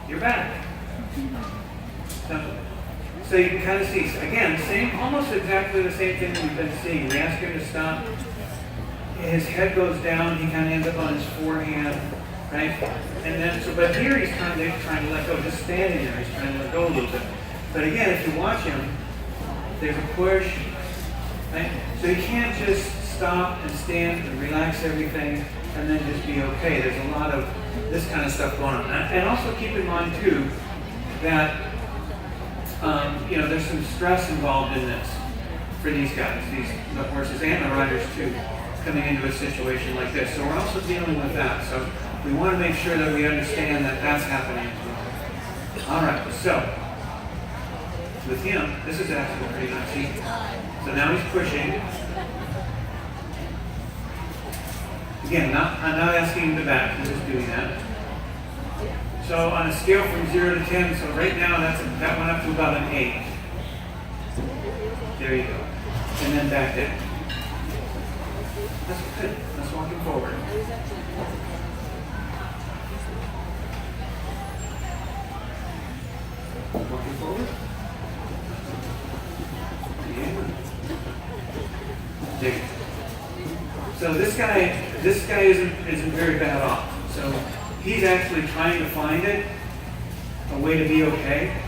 You're back. So you can kind of see, again, almost exactly the same thing that we've been seeing. We ask him to stop. His head goes down. He kind of ends up on his forehand, right? And then, but here he's trying to let go. Just standing there, he's trying to let go a little bit. But again, if you watch him, there's a push, right? So you can't just stop and stand and relax everything and then just be okay. There's a lot of this kind of stuff going on. And also keep in mind too that there's some stress involved in this for these guys, the horses and the riders too, coming into a situation like this. So we're also dealing with that. So we want to make sure that we understand that that's happening as well. All right, so with him, this is actually pretty nice. So now he's pushing. Again, I'm not asking him to back, he's just doing that. So on a scale from 0 to 10, so right now that went up to about an 8. There you go. And then back it. That's good. Let's walk him forward. Walking forward. Yeah. There you go. So this guy isn't very bad off. So he's actually trying to find a way to be okay.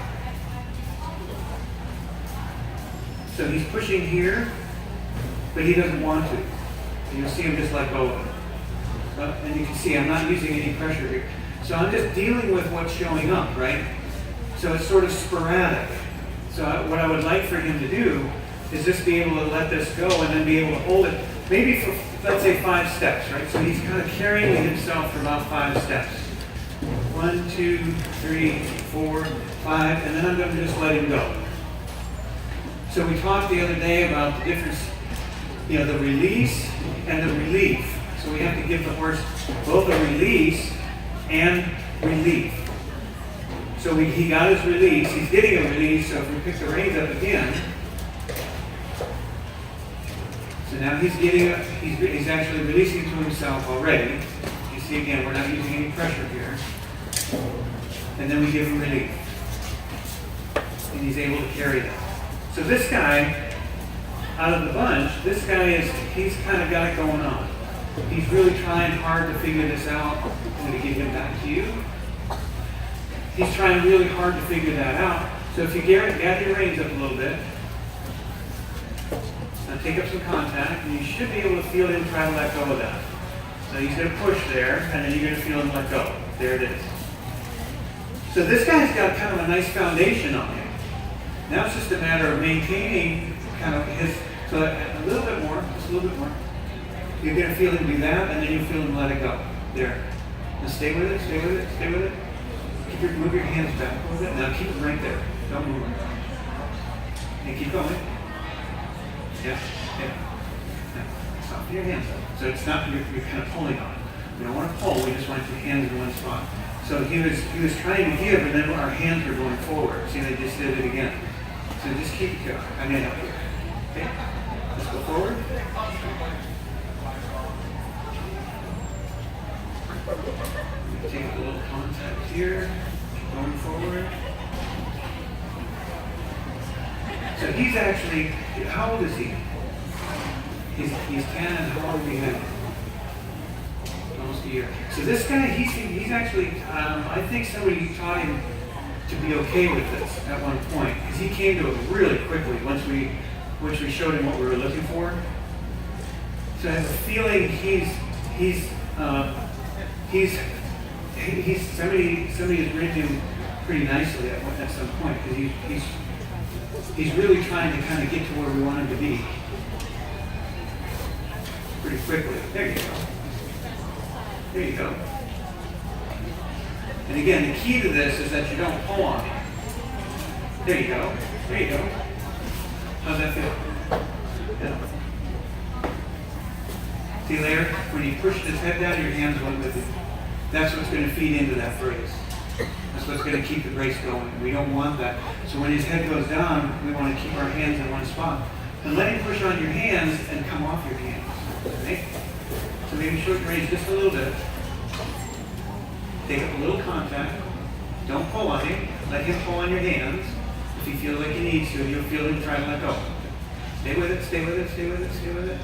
So he's pushing here, but he doesn't want to. You'll see him just let go of it. And you can see I'm not using any pressure here. So I'm just dealing with what's showing up, right? So it's sort of sporadic. So what I would like for him to do is just be able to let this go and then be able to hold it, maybe for, let's say, 5 steps, right? So he's kind of carrying himself for about 5 steps. 1, 2, 3, 4, 5, and then I'm going to just let him go. So we talked the other day about the difference, the release and the relief. So we have to give the horse both a release and relief. So he got his release, he's getting a release, so if we pick the reins up again, so now he's actually releasing to himself already. You see again, we're not using any pressure here. And then we give him relief. And he's able to carry that. So this guy, out of the bunch, he's kind of got it going on. He's really trying hard to figure this out. I'm going to give him back to you. He's trying really hard to figure that out. So if you gather your reins up a little bit, now take up some contact, and you should be able to feel him try to let go of that. So he's going to push there, and then you're going to feel him let go. There it is. So this guy's got kind of a nice foundation on him. Now it's just a matter of maintaining kind of so a little bit more, just a little bit more. You're going to feel him do that, and then you feel him let it go. There. Now stay with it, stay with it, stay with it. Move your hands back a little bit. Now keep them right there. Don't move them. And keep going. Yeah. Soften your hands up. So it's not you're kind of pulling on it. We don't want to pull. We just want your hands in one spot. So he was trying to give, and then our hands were going forward. See, they just did it again. So just keep it going. I'm going to help you. Okay. Let's go forward. Take a little contact here, going forward. So he's actually, how old is he? He's 10, and how old are we having? Almost a year. So this guy, he's actually, I think somebody taught him to be okay with this at one point, because he came to it really quickly once we showed him what we were looking for. So I have a feeling somebody has written him pretty nicely at some point, because he's really trying to kind of get to where we want him to be pretty quickly. There you go. There you go. And again, the key to this is that you don't pull on him. There you go. There you go. How's that feel? Yeah. See there? When you push his head down, your hands went with it. That's what's going to feed into that brace. That's what's going to keep the brace going. We don't want that. So when his head goes down, we want to keep our hands in one spot. And let him push on your hands and come off your hands. Okay? So maybe short range just a little bit. Take up a little contact. Don't pull on him. Let him pull on your hands. If he feels like he needs to, you'll feel him try to let go. Stay with it, stay with it, stay with it, stay with it.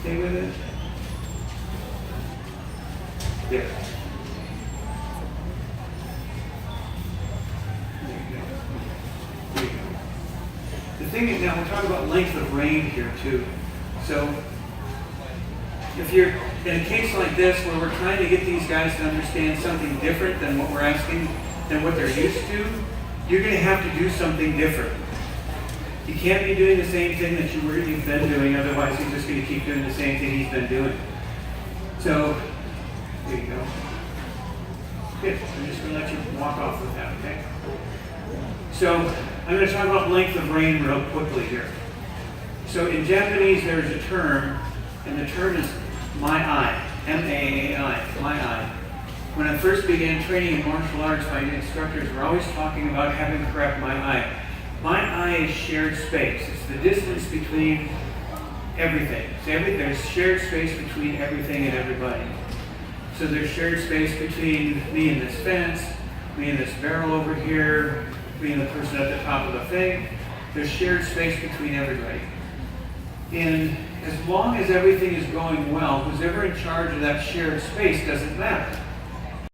Stay with it. There. There you go. There you go. The thing is, now we're talking about length of rein here too. So, if you're in a case like this where we're trying to get these guys to understand something different than what we're asking, than what they're used to, you're going to have to do something different. You can't be doing the same thing that you've been doing, otherwise he's just going to keep doing the same thing he's been doing. So, there you go. Good. I'm just going to let you walk off with that, okay? So, I'm going to talk about length of rein real quickly here. So, in Japanese, there's a term, and the term is my-ai, M-A-A-I, my-ai. When I first began training in martial arts, my instructors were always talking about having correct my-ai. My-ai is shared space. It's the distance between everything. So there's shared space between everything and everybody. So there's shared space between me and this fence, me and this barrel over here, me and the person at the top of the thing. There's shared space between everybody. And as long as everything is going well, who's ever in charge of that shared space doesn't matter.